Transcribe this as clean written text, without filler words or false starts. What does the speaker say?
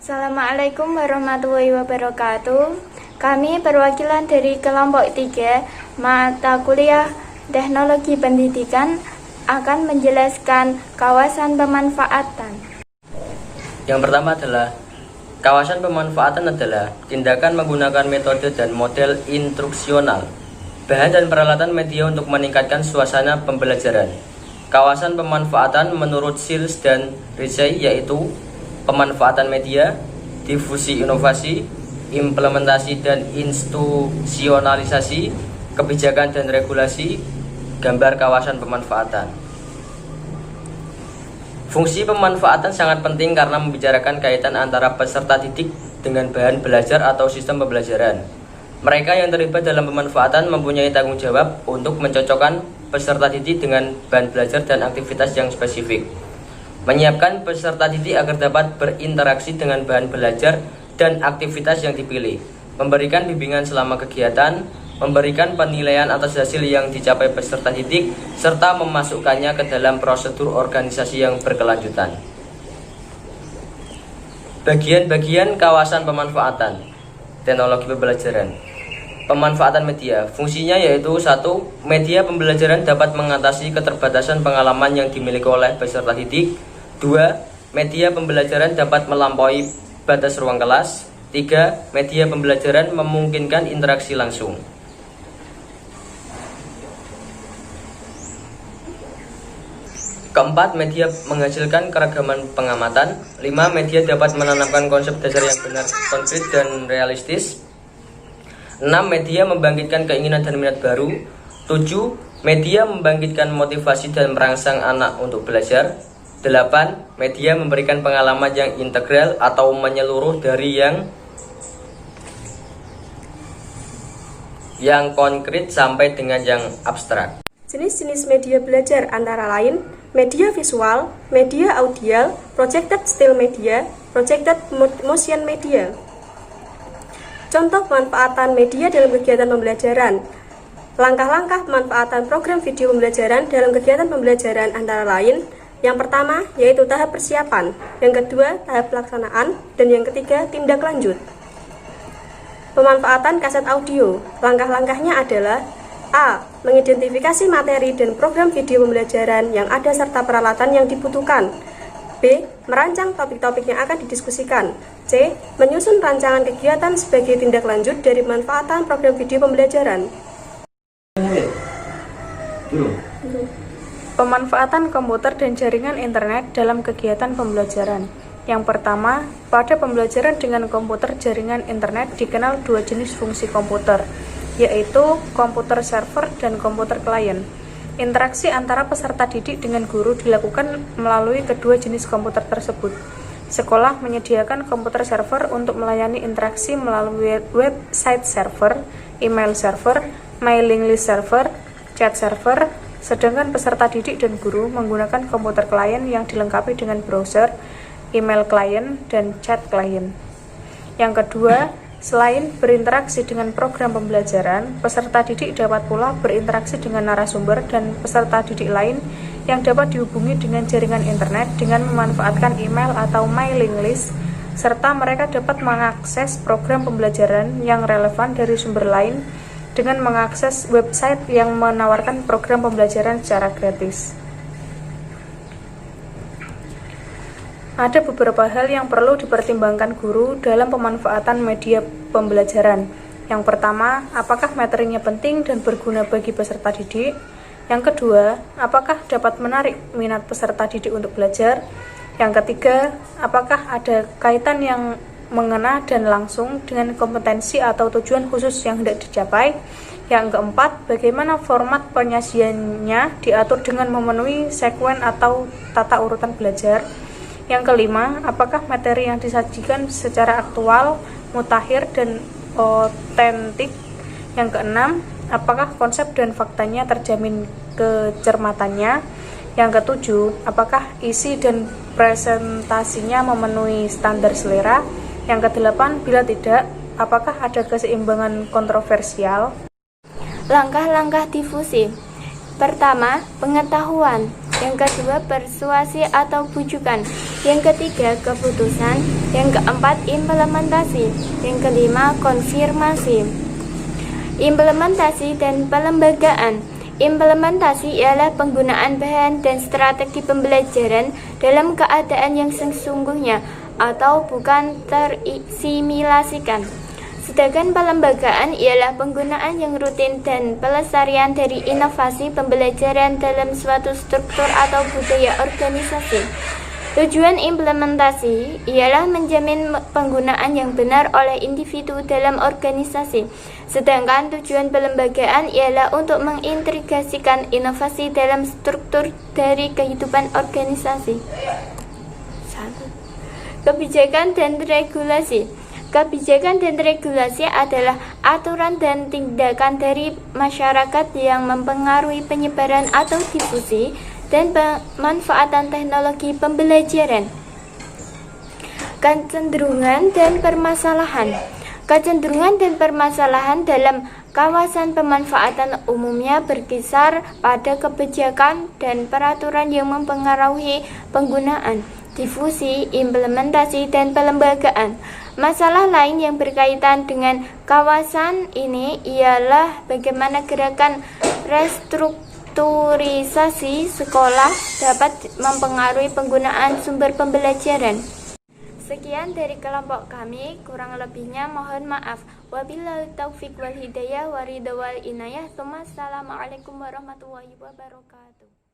Assalamualaikum warahmatullahi wabarakatuh. Kami perwakilan dari kelompok 3 mata kuliah Teknologi Pendidikan akan menjelaskan kawasan pemanfaatan. Yang pertama adalah kawasan pemanfaatan adalah tindakan menggunakan metode dan model instruksional, bahan dan peralatan media untuk meningkatkan suasana pembelajaran. Kawasan pemanfaatan menurut Searle dan Ritchie yaitu pemanfaatan media, difusi inovasi, implementasi dan institusionalisasi, kebijakan dan regulasi, gambar kawasan pemanfaatan. Fungsi pemanfaatan sangat penting karena membicarakan kaitan antara peserta didik dengan bahan belajar atau sistem pembelajaran. Mereka yang terlibat dalam pemanfaatan mempunyai tanggung jawab untuk mencocokkan peserta didik dengan bahan belajar dan aktivitas yang spesifik. Menyiapkan peserta didik agar dapat berinteraksi dengan bahan belajar dan aktivitas yang dipilih, memberikan bimbingan selama kegiatan, memberikan penilaian atas hasil yang dicapai peserta didik, serta memasukkannya ke dalam prosedur organisasi yang berkelanjutan. Bagian-bagian kawasan pemanfaatan teknologi pembelajaran. Pemanfaatan media, fungsinya yaitu 1. Media pembelajaran dapat mengatasi keterbatasan pengalaman yang dimiliki oleh peserta didik. 2. Media pembelajaran dapat melampaui batas ruang kelas. 3. Media pembelajaran memungkinkan interaksi langsung. Keempat, media menghasilkan keragaman pengamatan. 5. Media dapat menanamkan konsep dasar yang benar, konkret, dan realistis. 6. Media membangkitkan keinginan dan minat baru. 7. Media membangkitkan motivasi dan merangsang anak untuk belajar. 8. Media memberikan pengalaman yang integral atau menyeluruh dari yang konkret sampai dengan yang abstrak. Jenis-jenis media belajar antara lain media visual, media audio, projected still media, projected motion media. Contoh pemanfaatan media dalam kegiatan pembelajaran. Langkah-langkah pemanfaatan program video pembelajaran dalam kegiatan pembelajaran antara lain: yang pertama yaitu tahap persiapan, yang kedua tahap pelaksanaan, dan yang ketiga tindak lanjut. Pemanfaatan kaset audio. Langkah-langkahnya adalah: A. Mengidentifikasi materi dan program video pembelajaran yang ada serta peralatan yang dibutuhkan. B. Merancang topik-topik yang akan didiskusikan. C. Menyusun rancangan kegiatan sebagai tindak lanjut dari pemanfaatan program video pembelajaran. Pemanfaatan komputer dan jaringan internet dalam kegiatan pembelajaran. Yang pertama, pada pembelajaran dengan komputer jaringan internet dikenal dua jenis fungsi komputer, yaitu komputer server dan komputer klien. Interaksi antara peserta didik dengan guru dilakukan melalui kedua jenis komputer tersebut. Sekolah menyediakan komputer server untuk melayani interaksi melalui website server, email server, mailing list server, chat server, sedangkan peserta didik dan guru menggunakan komputer klien yang dilengkapi dengan browser, email klien, dan chat klien. Yang kedua, selain berinteraksi dengan program pembelajaran, peserta didik dapat pula berinteraksi dengan narasumber dan peserta didik lain yang dapat dihubungi dengan jaringan internet dengan memanfaatkan email atau mailing list, serta mereka dapat mengakses program pembelajaran yang relevan dari sumber lain dengan mengakses website yang menawarkan program pembelajaran secara gratis. Ada beberapa hal yang perlu dipertimbangkan guru dalam pemanfaatan media pembelajaran. Yang pertama, apakah materinya penting dan berguna bagi peserta didik? Yang kedua, apakah dapat menarik minat peserta didik untuk belajar? Yang ketiga, apakah ada kaitan yang mengena dan langsung dengan kompetensi atau tujuan khusus yang hendak dicapai? Yang keempat, bagaimana format penyajiannya diatur dengan memenuhi sekuen atau tata urutan belajar? Yang kelima, apakah materi yang disajikan secara aktual, mutakhir, dan otentik? Yang keenam, apakah konsep dan faktanya terjamin kecermatannya? Yang ketujuh, apakah isi dan presentasinya memenuhi standar selera? Yang kedelapan, bila tidak, apakah ada keseimbangan kontroversial? Langkah-langkah difusi. Pertama, pengetahuan. Yang kedua, persuasi atau bujukan. Yang ketiga, keputusan. Yang keempat, implementasi. Yang kelima, konfirmasi. Implementasi dan pelembagaan. Implementasi ialah penggunaan bahan dan strategi pembelajaran dalam keadaan yang sesungguhnya atau bukan tersimulasikan. Sedangkan pelembagaan ialah penggunaan yang rutin dan pelestarian dari inovasi pembelajaran dalam suatu struktur atau budaya organisasi. Tujuan implementasi ialah menjamin penggunaan yang benar oleh individu dalam organisasi. Sedangkan tujuan pelembagaan ialah untuk mengintegrasikan inovasi dalam struktur dari kehidupan organisasi. 1. Kebijakan dan regulasi. Kebijakan dan regulasi adalah aturan dan tindakan dari masyarakat yang mempengaruhi penyebaran atau difusi dan pemanfaatan teknologi pembelajaran. Kecenderungan dan permasalahan. Kecenderungan dan permasalahan dalam kawasan pemanfaatan umumnya berkisar pada kebijakan dan peraturan yang mempengaruhi penggunaan, difusi, implementasi, dan pelembagaan. Masalah lain yang berkaitan dengan kawasan ini ialah bagaimana gerakan restrukturisasi sekolah dapat mempengaruhi penggunaan sumber pembelajaran. Sekian dari kelompok kami, kurang lebihnya mohon maaf. Wabillahi taufiq wal hidayah wa ridha wal inayah. Assalamualaikum warahmatullahi wabarakatuh.